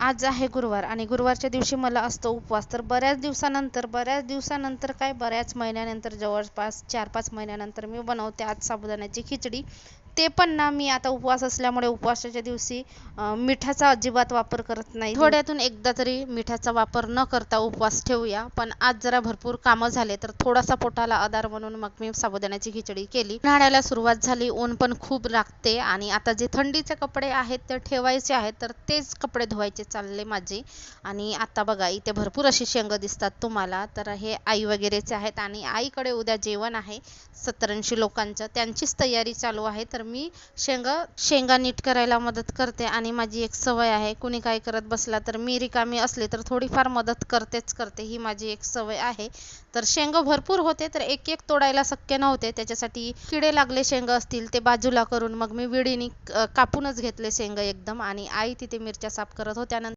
आज आहे गुरुवार आणि गुरुवारच्या दिवशी मला असतो उपवास. तर बऱ्याच दिवसानंतर काय बऱ्याच महिन्यानंतर जवळपास 4-5 महिन्यानंतर मी बनवते आज साबुदाण्याची खिचडी. ते पण ना मी आता उपवास असल्यामुळे उपवासाच्या दिवशी मिठाचा अजिबात वापर करत नाही. थोड्यातून एकदा तरी मिठाचा वापर न करता उपवास ठेवूया. पण आज जरा भरपूर कामं झाले तर थोडासा पोटाला आधार म्हणून मग मी साबुदाण्याची खिचडी केली. उन्हाळ्याला सुरुवात झाली, ऊन पण खूप लागते आणि आता जे थंडीचे कपडे आहेत ते ठेवायचे आहेत तर तेच कपडे धुवायचे चालले माझे. आणि आता बघा इथे भरपूर अशी शेंग दिसतात तुम्हाला, तर हे आई वगैरेचे आहेत आणि आईकडे उद्या जेवण आहे 70-80 लोकांचं, त्यांचीच तयारी चालू आहे. तर मी शेंगा नीट करायला मदत करते आणि माझी एक सवय आहे, कुणी काय करत बसला तर मी रिकामी असले तर थोडीफार मदत करतेच करते, ही माझी एक सवय आहे. तर शेंग भरपूर होते तर एक एक तोडायला शक्य नव्हते, त्याच्यासाठी किडे लागले शेंग असतील ते बाजूला करून मग मी विडीने कापूनच घेतले शेंग एकदम. आणि आई तिथे मिरच्या साफ करत होत्या.